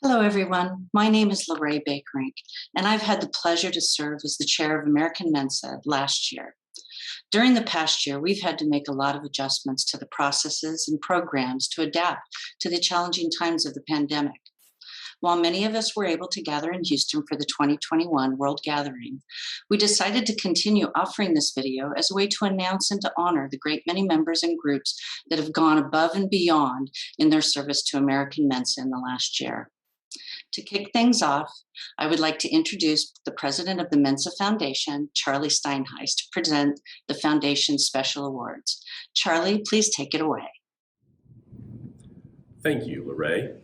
Hello, everyone. My name is Lorraine Bakerink, and I've had the pleasure to serve as the chair of American Mensa last year. During the past year, we've had to make a lot of adjustments to the processes and programs to adapt to the challenging times of the pandemic. While many of us were able to gather in Houston for the 2021 World Gathering, we decided to continue offering this video as a way to announce and to honor the great many members and groups that have gone above and beyond in their service to American Mensa in the last year. To kick things off, I would like to introduce the president of the Mensa Foundation, Charlie Steinheis, to present the foundation's special awards. Charlie, please take it away. Thank you, Lorraine.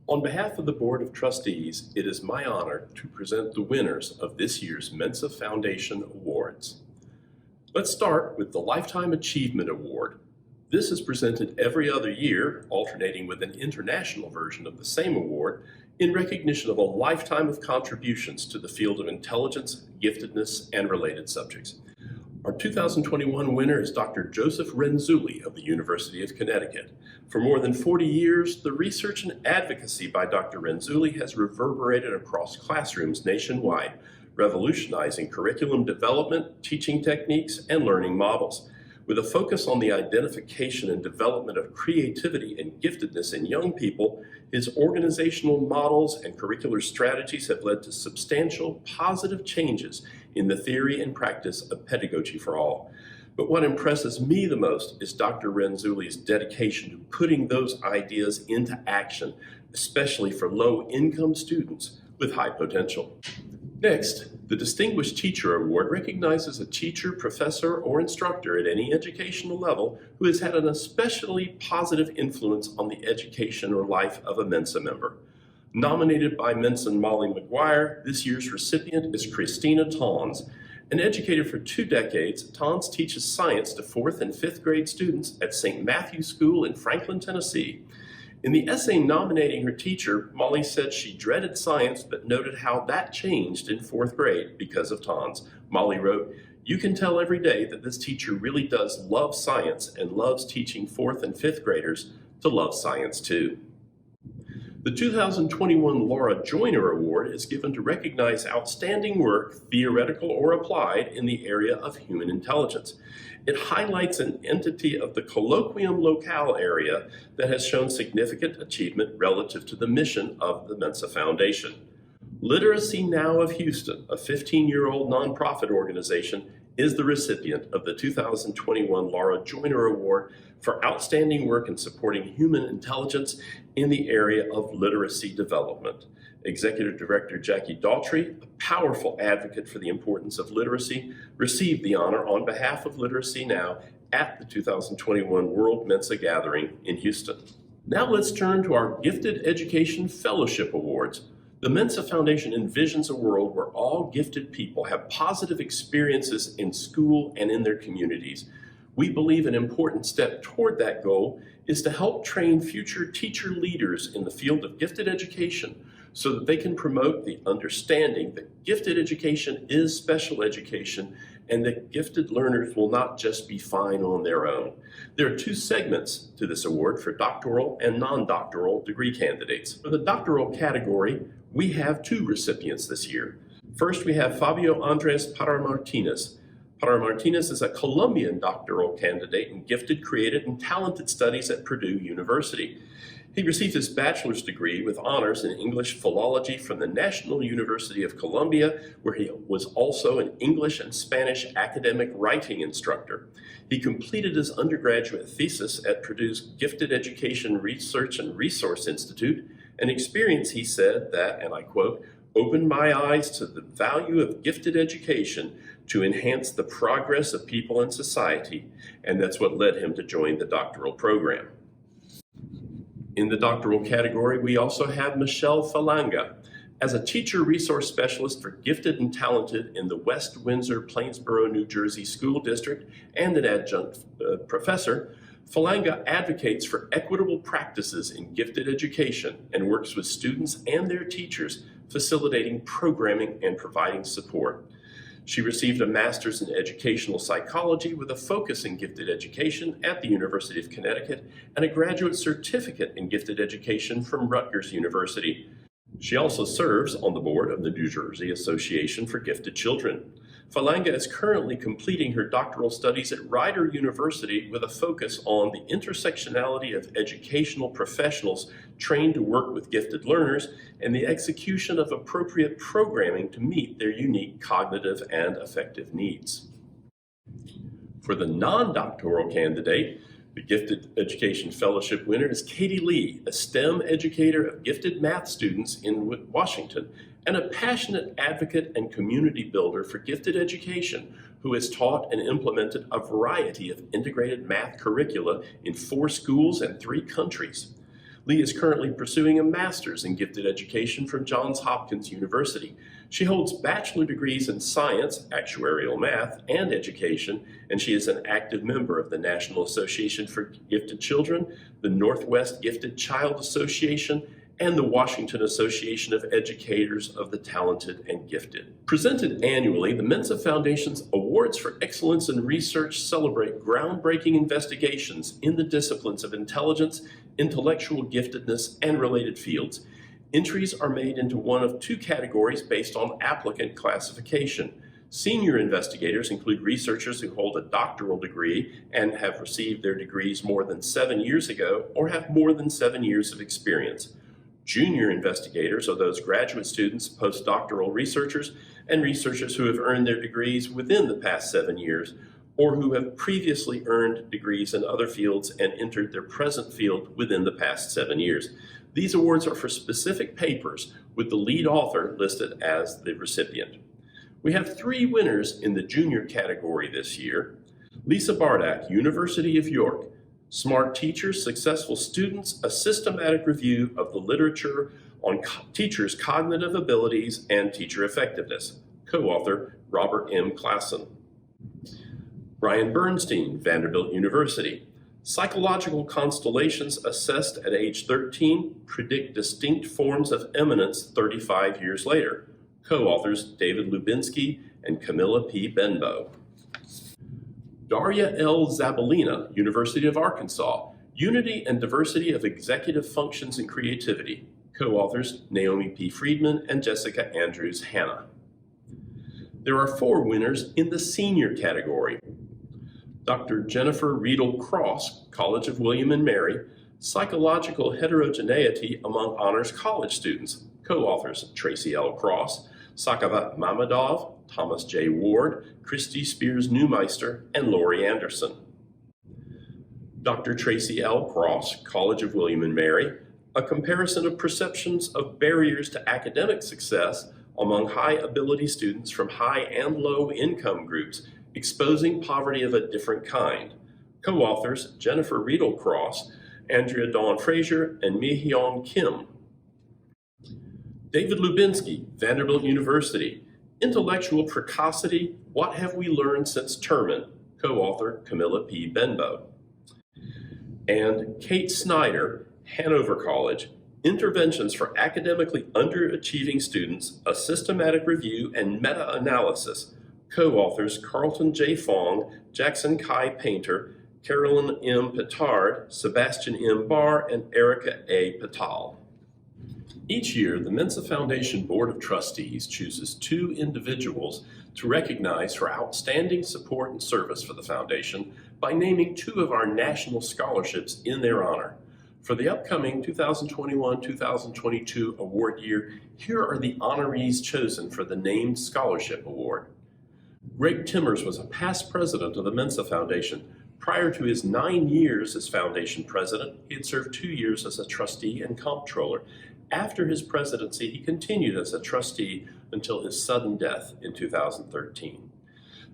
On behalf of the Board of Trustees, it is my honor to present the winners of this year's Mensa Foundation Awards. Let's start with the Lifetime Achievement Award. This is presented every other year, alternating with an international version of the same award, in recognition of a lifetime of contributions to the field of intelligence, giftedness, and related subjects. Our 2021 winner is Dr. Joseph Renzulli of the University of Connecticut. For more than 40 years, the research and advocacy by Dr. Renzulli has reverberated across classrooms nationwide, revolutionizing curriculum development, teaching techniques, and learning models. With a focus on the identification and development of creativity and giftedness in young people, his organizational models and curricular strategies have led to substantial positive changes in the theory and practice of pedagogy for all. But what impresses me the most is Dr. Renzulli's dedication to putting those ideas into action, especially for low-income students with high potential. Next, the Distinguished Teacher Award recognizes a teacher, professor, or instructor at any educational level who has had an especially positive influence on the education or life of a Mensa member. Nominated by Mensa Molly McGuire, this year's recipient is Christina Tons. An educator for 2 decades, Tons teaches science to 4th and 5th grade students at St. Matthew's School in Franklin, Tennessee. In the essay nominating her teacher, Molly said she dreaded science but noted how that changed in 4th grade because of Tons. Molly wrote, "You can tell every day that this teacher really does love science and loves teaching 4th and 5th graders to love science too." The 2021 Laura Joyner Award is given to recognize outstanding work, theoretical or applied, in the area of human intelligence. It highlights an entity of the colloquium locale area that has shown significant achievement relative to the mission of the Mensa Foundation. Literacy Now of Houston, a 15-year-old nonprofit organization, is the recipient of the 2021 Laura Joyner Award for outstanding work in supporting human intelligence in the area of literacy development. Executive Director Jackie Daughtry, a powerful advocate for the importance of literacy, received the honor on behalf of Literacy Now at the 2021 World Mensa Gathering in Houston. Now let's turn to our Gifted Education Fellowship Awards. The Mensa Foundation envisions a world where all gifted people have positive experiences in school and in their communities. We believe an important step toward that goal is to help train future teacher leaders in the field of gifted education so that they can promote the understanding that gifted education is special education and that gifted learners will not just be fine on their own. There are 2 segments to this award for doctoral and non-doctoral degree candidates. For the doctoral category, we have 2 recipients this year. First, we have Fabio Andres Parra Martinez. Parra Martinez is a Colombian doctoral candidate in gifted, creative, and talented studies at Purdue University. He received his bachelor's degree with honors in English philology from the National University of Colombia, where he was also an English and Spanish academic writing instructor. He completed his undergraduate thesis at Purdue's Gifted Education Research and Resource Institute, an experience, he said, that, and I quote, "opened my eyes to the value of gifted education to enhance the progress of people in society," and that's what led him to join the doctoral program. In the doctoral category, we also have Michelle Falanga. As a teacher resource specialist for gifted and talented in the West Windsor, Plainsboro, New Jersey School District and an adjunct professor, Falanga advocates for equitable practices in gifted education and works with students and their teachers, facilitating programming and providing support. She received a master's in educational psychology with a focus in gifted education at the University of Connecticut and a graduate certificate in gifted education from Rutgers University. She also serves on the board of the New Jersey Association for Gifted Children. Falanga is currently completing her doctoral studies at Rider University with a focus on the intersectionality of educational professionals trained to work with gifted learners and the execution of appropriate programming to meet their unique cognitive and affective needs. For the non-doctoral candidate, the Gifted Education Fellowship winner is Katie Lee, a STEM educator of gifted math students in Washington and a passionate advocate and community builder for gifted education who has taught and implemented a variety of integrated math curricula in 4 schools and 3 countries. Lee is currently pursuing a master's in gifted education from Johns Hopkins University. She holds bachelor degrees in science, actuarial math, and education, and she is an active member of the National Association for Gifted Children, the Northwest Gifted Child Association, and the Washington Association of Educators of the Talented and Gifted. Presented annually, the Mensa Foundation's Awards for Excellence in Research celebrate groundbreaking investigations in the disciplines of intelligence, intellectual giftedness, and related fields. Entries are made into one of 2 categories based on applicant classification. Senior investigators include researchers who hold a doctoral degree and have received their degrees more than 7 years ago or have more than 7 years of experience. Junior investigators are those graduate students, postdoctoral researchers, and researchers who have earned their degrees within the past 7 years, or who have previously earned degrees in other fields and entered their present field within the past 7 years. These awards are for specific papers, with the lead author listed as the recipient. We have 3 winners in the junior category this year. Lisa Bardak, University of York, Smart Teachers, Successful Students, a systematic review of the literature on teachers' cognitive abilities and teacher effectiveness. Co-author Robert M. Klassen. Brian Bernstein, Vanderbilt University. Psychological constellations assessed at age 13 predict distinct forms of eminence 35 years later. Co-authors David Lubinsky and Camilla P. Benbow. Daria L. Zabalina, University of Arkansas, Unity and Diversity of Executive Functions and Creativity. Co-authors Naomi P. Friedman and Jessica Andrews Hanna. There are 4 winners in the senior category. Dr. Jennifer Riedel Cross, College of William and Mary, Psychological Heterogeneity Among Honors College Students. Co-authors Tracy L. Cross, Sakavat Mamadov, Thomas J. Ward, Christy Spears Newmeister, and Lori Anderson. Dr. Tracy L. Cross, College of William and Mary, a comparison of perceptions of barriers to academic success among high ability students from high and low income groups, exposing poverty of a different kind. Co-authors Jennifer Riedel Cross, Andrea Dawn Frazier, and Mi-Hyun Kim. David Lubinsky, Vanderbilt University, Intellectual Precocity, What Have We Learned Since Terman? Co-author Camilla P. Benbow. And Kate Snyder, Hanover College, Interventions for Academically Underachieving Students, a Systematic Review and Meta-Analysis. Co-authors Carlton J. Fong, Jackson Kai Painter, Carolyn M. Petard, Sebastian M. Barr, and Erica A. Patal. Each year, the Mensa Foundation Board of Trustees chooses 2 individuals to recognize for outstanding support and service for the Foundation by naming 2 of our national scholarships in their honor. For the upcoming 2021-2022 award year, here are the honorees chosen for the named scholarship award. Greg Timmers was a past president of the Mensa Foundation. Prior to his 9 years as foundation president, he had served 2 years as a trustee and comptroller. After his presidency, he continued as a trustee until his sudden death in 2013.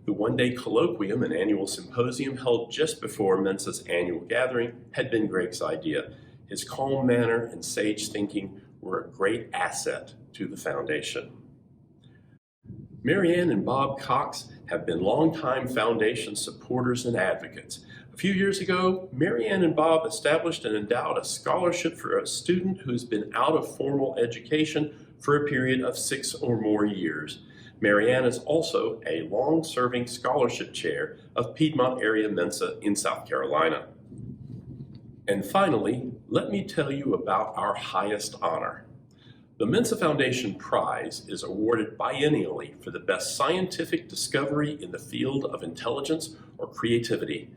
The one-day colloquium and annual symposium held just before Mensa's annual gathering had been Greg's idea. His calm manner and sage thinking were a great asset to the foundation. Marianne and Bob Cox have been longtime foundation supporters and advocates. A few years ago, Marianne and Bob established and endowed a scholarship for a student who's been out of formal education for a period of 6 or more years. Marianne is also a long-serving scholarship chair of Piedmont Area Mensa in South Carolina. And finally, let me tell you about our highest honor. The Mensa Foundation Prize is awarded biennially for the best scientific discovery in the field of intelligence or creativity.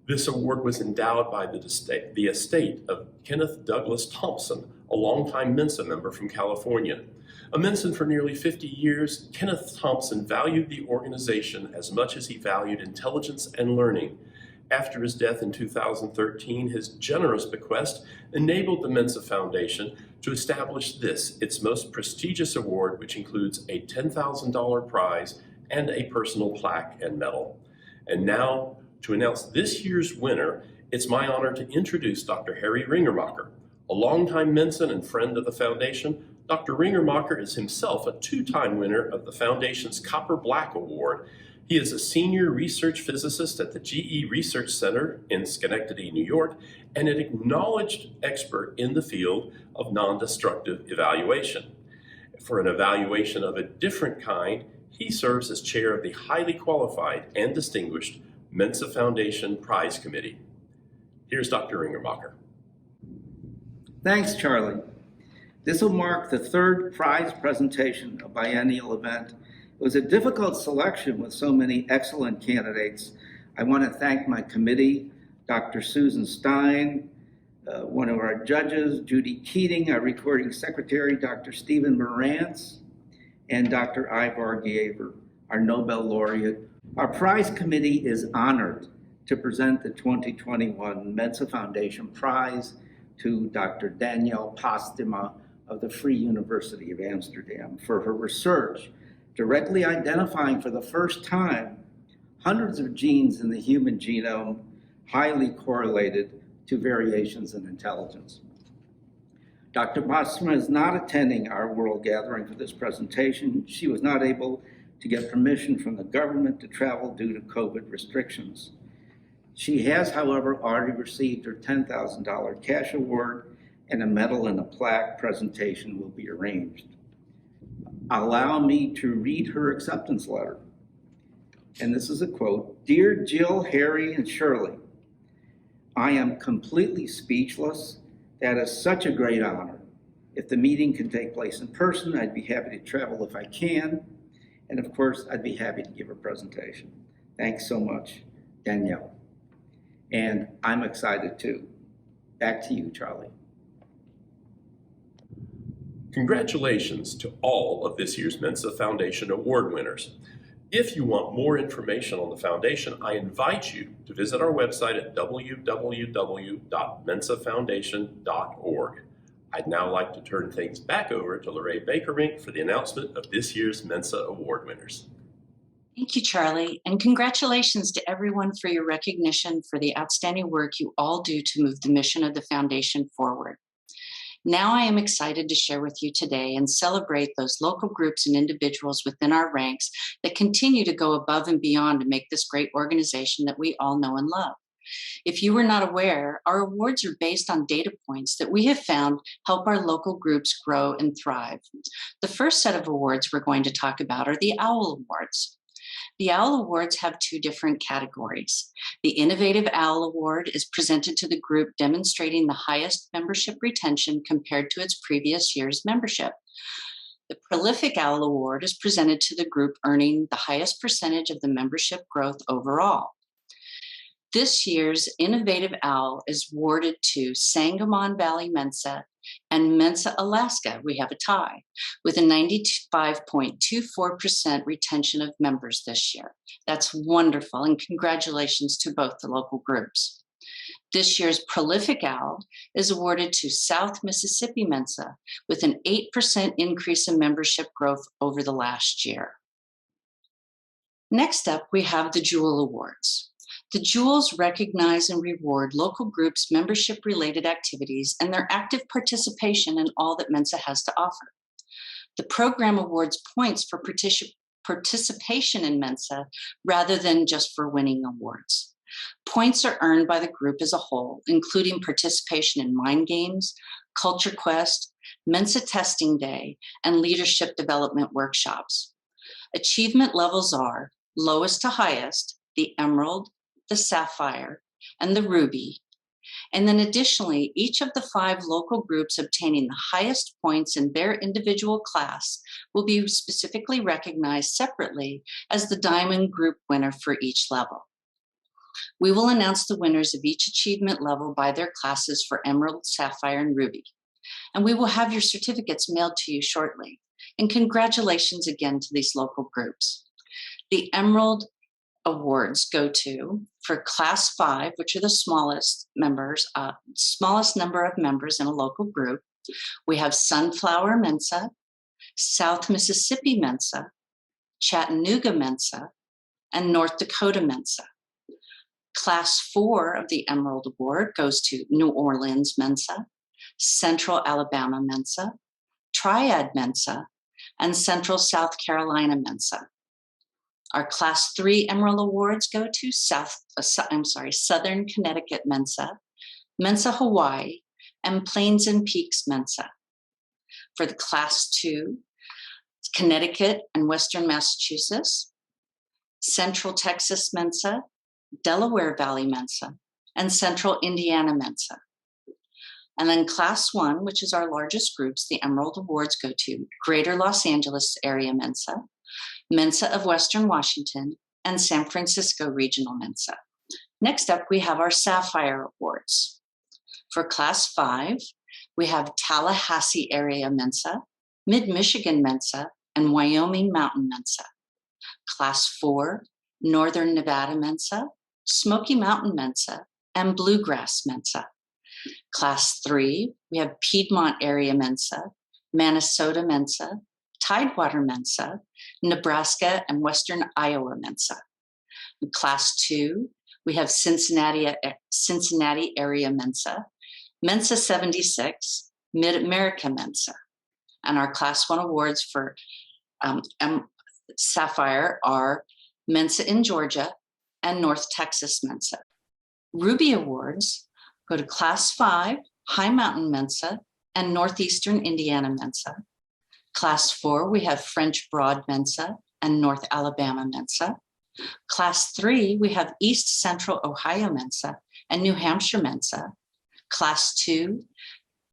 This award was endowed by the estate of Kenneth Douglas Thompson, a longtime Mensa member from California. A Mensan for nearly 50 years, Kenneth Thompson valued the organization as much as he valued intelligence and learning. After his death in 2013, his generous bequest enabled the Mensa Foundation to establish this, its most prestigious award, which includes a $10,000 prize and a personal plaque and medal. And now, to announce this year's winner, it's my honor to introduce Dr. Harry Ringermacher. A longtime Mensan and friend of the Foundation, Dr. Ringermacher is himself a two-time winner of the Foundation's Copper Black Award. He is a senior research physicist at the GE Research Center in Schenectady, New York, and an acknowledged expert in the field of non-destructive evaluation. For an evaluation of a different kind, he serves as chair of the highly qualified and distinguished Mensa Foundation Prize Committee. Here's Dr. Ringermacher. Thanks, Charlie. This will mark the third prize presentation, a biennial event. It was a difficult selection with so many excellent candidates. I want to thank my committee, Dr. Susan Stein, one of our judges, Judy Keating, our recording secretary, Dr. Stephen Morantz, and Dr. Ivar Giever, our Nobel laureate. Our prize committee is honored to present the 2021 Mensa Foundation Prize to Dr. Danielle Postema of the Free University of Amsterdam for her research directly identifying for the first time hundreds of genes in the human genome highly correlated to variations in intelligence. Dr. Postema is not attending our World Gathering for this presentation. She was not able to get permission from the government to travel due to COVID restrictions. She has, however, already received her $10,000 cash award, and a medal and a plaque presentation will be arranged. Allow me to read her acceptance letter. And this is a quote: "Dear Jill, Harry, and Shirley, I am completely speechless. That is such a great honor. If the meeting can take place in person, I'd be happy to travel if I can. And of course, I'd be happy to give a presentation. Thanks so much, Danielle." And I'm excited too. Back to you, Charlie. Congratulations to all of this year's Mensa Foundation Award winners. If you want more information on the Foundation, I invite you to visit our website at www.mensafoundation.org. I'd now like to turn things back over to Lorraine Baker-Rink for the announcement of this year's Mensa Award winners. Thank you, Charlie, and congratulations to everyone for your recognition for the outstanding work you all do to move the mission of the Foundation forward. Now I am excited to share with you today and celebrate those local groups and individuals within our ranks that continue to go above and beyond to make this great organization that we all know and love. If you were not aware, our awards are based on data points that we have found help our local groups grow and thrive. The first set of awards we're going to talk about are the OWL Awards. The OWL Awards have two different categories. The Innovative OWL Award is presented to the group demonstrating the highest membership retention compared to its previous year's membership. The Prolific OWL Award is presented to the group earning the highest percentage of the membership growth overall. This year's Innovative OWL is awarded to Sangamon Valley Mensa and Mensa Alaska. We have a tie with a 95.24% retention of members this year. That's wonderful, and congratulations to both the local groups. This year's Prolific OWL is awarded to South Mississippi Mensa with an 8% increase in membership growth over the last year. Next up, we have the Jewel Awards. The Jewels recognize and reward local groups' membership-related activities and their active participation in all that Mensa has to offer. The program awards points for participation in Mensa rather than just for winning awards. Points are earned by the group as a whole, including participation in mind games, Culture Quest, Mensa Testing Day, and leadership development workshops. Achievement levels are lowest to highest, the Emerald, the Sapphire, and the Ruby, And then additionally, each of the 5 local groups obtaining the highest points in their individual class will be specifically recognized separately as the Diamond Group winner for each level. We will announce the winners of each achievement level by their classes for Emerald, Sapphire, and Ruby. And we will have your certificates mailed to you shortly. And congratulations again to these local groups. The Emerald Awards go to, for Class 5, which are the smallest number of members in a local group, we have Sunflower Mensa, South Mississippi Mensa, Chattanooga Mensa, and North Dakota Mensa. Class 4 of the Emerald Award goes to New Orleans Mensa, Central Alabama Mensa, Triad Mensa, and Central South Carolina Mensa. Our Class 3 Emerald Awards go to Southern Connecticut Mensa, Mensa Hawaii, and Plains and Peaks Mensa. For the Class 2, Connecticut and Western Massachusetts, Central Texas Mensa, Delaware Valley Mensa, and Central Indiana Mensa. And then Class 1, which is our largest groups, the Emerald Awards go to Greater Los Angeles Area Mensa, Mensa of Western Washington, and San Francisco Regional Mensa. Next up, we have our Sapphire Awards. For Class 5, we have Tallahassee Area Mensa, Mid-Michigan Mensa, and Wyoming Mountain Mensa. Class 4, Northern Nevada Mensa, Smoky Mountain Mensa, and Bluegrass Mensa. Class 3, we have Piedmont Area Mensa, Manitoba Mensa, Tidewater Mensa, Nebraska, and Western Iowa Mensa. In Class 2, we have Cincinnati Area Mensa, Mensa 76, Mid-America Mensa. And our Class 1 awards for Sapphire are Mensa in Georgia and North Texas Mensa. Ruby Awards go to Class 5, High Mountain Mensa, and Northeastern Indiana Mensa. Class 4, we have French Broad Mensa and North Alabama Mensa. Class 3, we have East Central Ohio Mensa and New Hampshire Mensa. Class 2,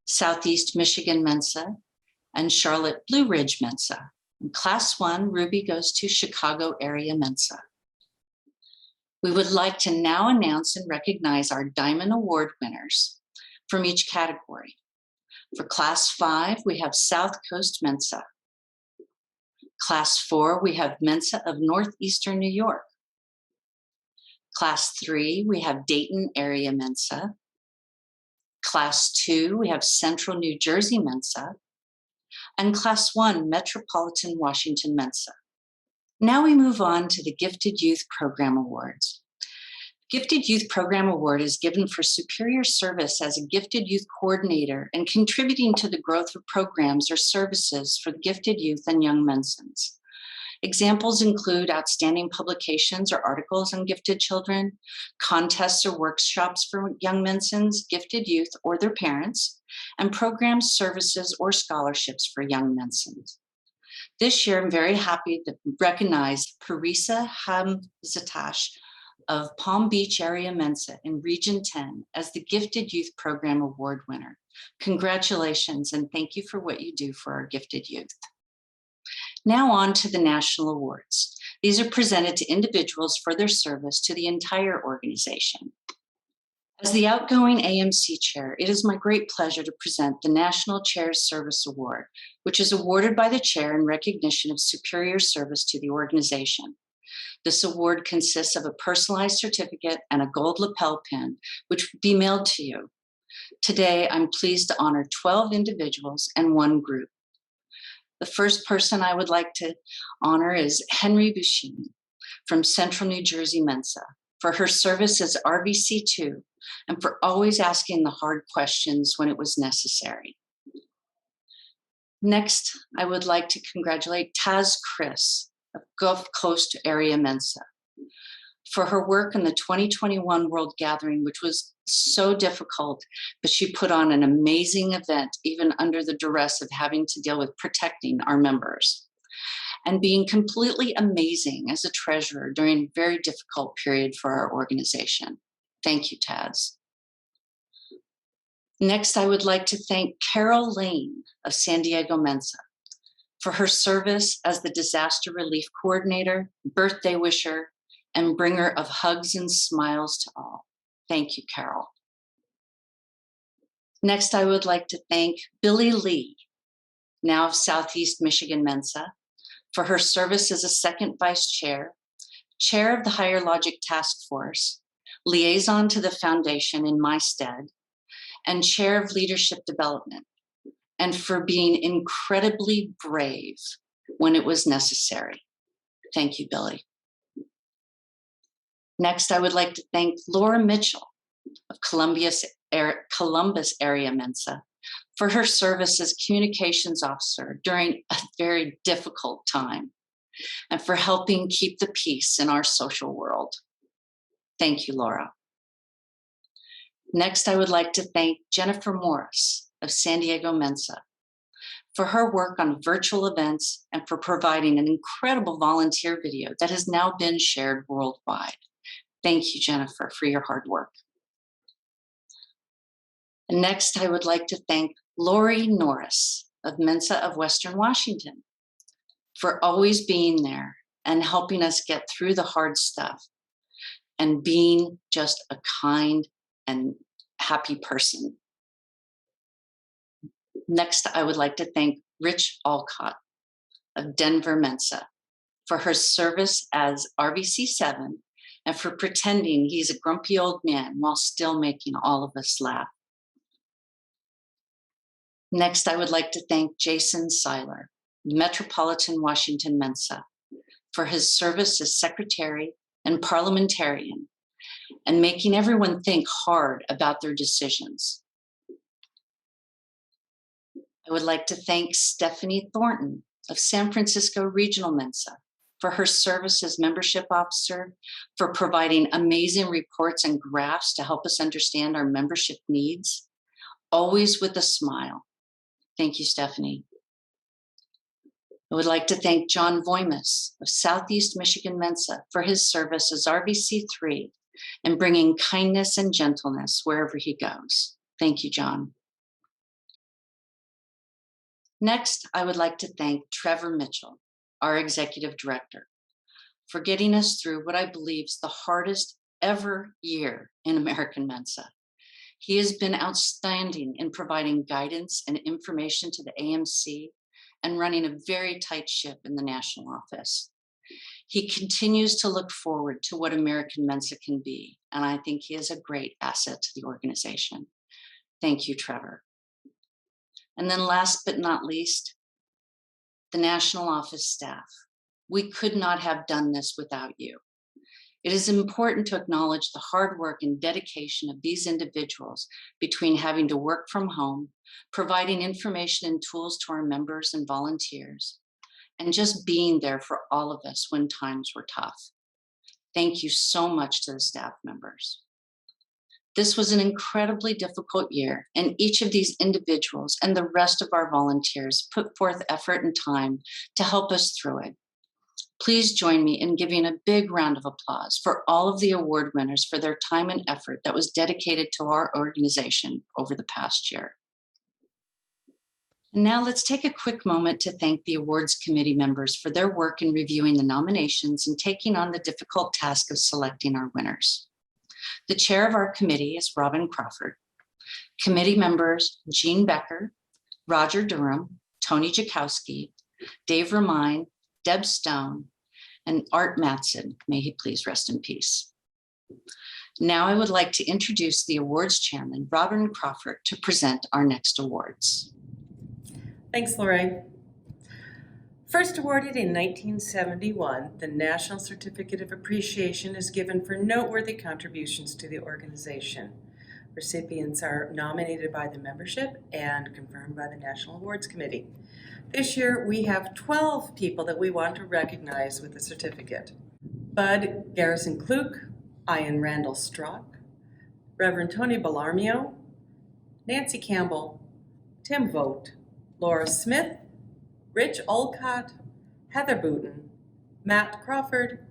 Southeast Michigan Mensa and Charlotte Blue Ridge Mensa. And Class 1, Ruby goes to Chicago Area Mensa. We would like to now announce and recognize our Diamond Award winners from each category. For Class 5, we have South Coast Mensa. Class 4, we have Mensa of Northeastern New York. Class 3, we have Dayton Area Mensa. Class 2, we have Central New Jersey Mensa. And Class 1, Metropolitan Washington Mensa. Now we move on to the Gifted Youth Program Awards. Gifted Youth Program Award is given for superior service as a gifted youth coordinator and contributing to the growth of programs or services for the gifted youth and young Mensans. Examples include outstanding publications or articles on gifted children, contests or workshops for young Mensans, gifted youth, or their parents, and programs, services, or scholarships for young Mensans. This year, I'm very happy to recognize Parisa Hamzatash of Palm Beach Area Mensa in Region 10 as the Gifted Youth Program Award winner. Congratulations, and thank you for what you do for our gifted youth. Now on to the national awards. These are presented to individuals for their service to the entire organization. As the outgoing AMC chair, it is my great pleasure to present the National Chair's Service Award, which is awarded by the chair in recognition of superior service to the organization. This award consists of a personalized certificate and a gold lapel pin, which will be mailed to you. Today, I'm pleased to honor 12 individuals and 1 group. The first person I would like to honor is Henry Bushin from Central New Jersey Mensa for her service as RVC2 and for always asking the hard questions when it was necessary. Next, I would like to congratulate Taz Chris of Gulf Coast Area Mensa for her work in the 2021 World Gathering, which was so difficult, but she put on an amazing event, even under the duress of having to deal with protecting our members, and being completely amazing as a treasurer during a very difficult period for our organization. Thank you, Taz. Next, I would like to thank Carol Lane of San Diego Mensa for her service as the disaster relief coordinator, birthday wisher, and bringer of hugs and smiles to all. Thank you, Carol. Next, I would like to thank Billy Lee, now of Southeast Michigan Mensa, for her service as a second vice chair, chair of the Higher Logic Task Force, liaison to the foundation in my stead, and chair of leadership development, and for being incredibly brave when it was necessary. Thank you, Billy. Next, I would like to thank Laura Mitchell of Columbus Area Mensa for her service as communications officer during a very difficult time and for helping keep the peace in our social world. Thank you, Laura. Next, I would like to thank Jennifer Morris of San Diego Mensa for her work on virtual events and for providing an incredible volunteer video that has now been shared worldwide. Thank you, Jennifer, for your hard work. And next, I would like to thank Lori Norris of Mensa of Western Washington for always being there and helping us get through the hard stuff and being just a kind and happy person. Next, I would like to thank Rich Alcott of Denver Mensa for her service as RVC7 and for pretending he's a grumpy old man while still making all of us laugh. Next, I would like to thank Jason Seiler, Metropolitan Washington Mensa, for his service as secretary and parliamentarian and making everyone think hard about their decisions. I would like to thank Stephanie Thornton of San Francisco Regional Mensa for her service as membership officer, for providing amazing reports and graphs to help us understand our membership needs, always with a smile. Thank you, Stephanie. I would like to thank John Voimus of Southeast Michigan Mensa for his service as RVC3 and bringing kindness and gentleness wherever he goes. Thank you, John. Next, I would like to thank Trevor Mitchell, our executive director, for getting us through what I believe is the hardest ever year in American Mensa. He has been outstanding in providing guidance and information to the AMC and running a very tight ship in the national office. He continues to look forward to what American Mensa can be, and I think he is a great asset to the organization. Thank you, Trevor. And then last but not least, the national office staff. We could not have done this without you. It is important to acknowledge the hard work and dedication of these individuals between having to work from home, providing information and tools to our members and volunteers, and just being there for all of us when times were tough. Thank you so much to the staff members. This was an incredibly difficult year, and each of these individuals and the rest of our volunteers put forth effort and time to help us through it. Please join me in giving a big round of applause for all of the award winners for their time and effort that was dedicated to our organization over the past year. And now let's take a quick moment to thank the awards committee members for their work in reviewing the nominations and taking on the difficult task of selecting our winners. The chair of our committee is Robin Crawford. Committee members Jean Becker, Roger Durham, Tony Jakowski, Dave Remine, Deb Stone, and Art Matson. May he please rest in peace. Now I would like to introduce the awards chairman, Robin Crawford, to present our next awards. Thanks, Lorraine. First awarded in 1971, the National Certificate of Appreciation is given for noteworthy contributions to the organization. Recipients are nominated by the membership and confirmed by the National Awards Committee. This year, we have 12 people that we want to recognize with a certificate. Bud Garrison Kluk, Ian Randall Strock, Reverend Tony Bellarmio, Nancy Campbell, Tim Vogt, Laura Smith, Rich Olcott, Heather Booten, Matt Crawford,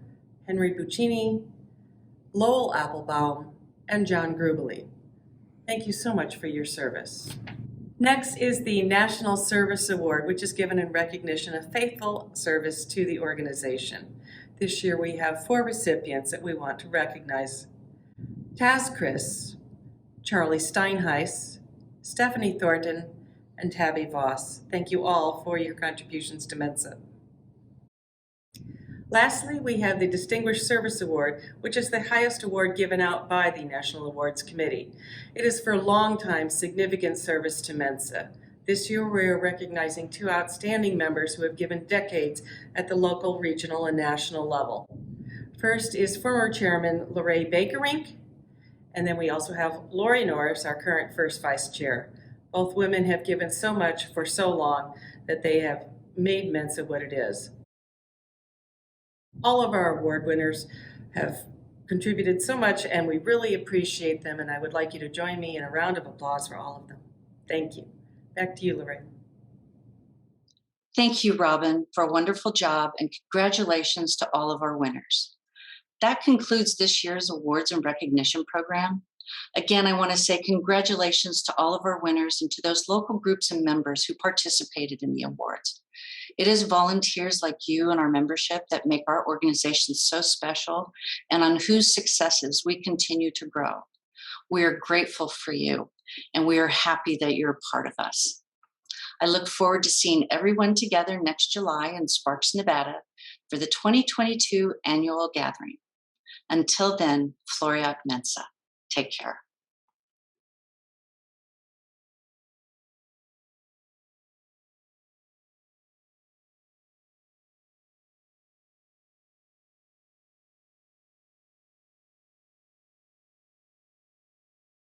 Henry Buccini, Lowell Applebaum, and John Grubely. Thank you so much for your service. Next is the National Service Award, which is given in recognition of faithful service to the organization. This year we have 4 recipients that we want to recognize. Taz Chris, Charlie Steinheis, Stephanie Thornton, and Tabby Voss. Thank you all for your contributions to Mensa. Lastly, we have the Distinguished Service Award, which is the highest award given out by the National Awards Committee. It is for long-time significant service to Mensa. This year we are recognizing 2 outstanding members who have given decades at the local, regional, and national level. First is former Chairman Lorraine Bakerink, and then we also have Lori Norris, our current first Vice Chair. Both women have given so much for so long that they have made Mensa what it is. All of our award winners have contributed so much, and we really appreciate them, and I would like you to join me in a round of applause for all of them. Thank you. Back to you, Lorraine. Thank you, Robin, for a wonderful job, and congratulations to all of our winners. That concludes this year's awards and recognition program. Again, I want to say congratulations to all of our winners and to those local groups and members who participated in the awards. It is volunteers like you and our membership that make our organization so special and on whose successes we continue to grow. We are grateful for you, and we are happy that you're a part of us. I look forward to seeing everyone together next July in Sparks, Nevada for the 2022 annual gathering. Until then, Floreat Mensa. Take care.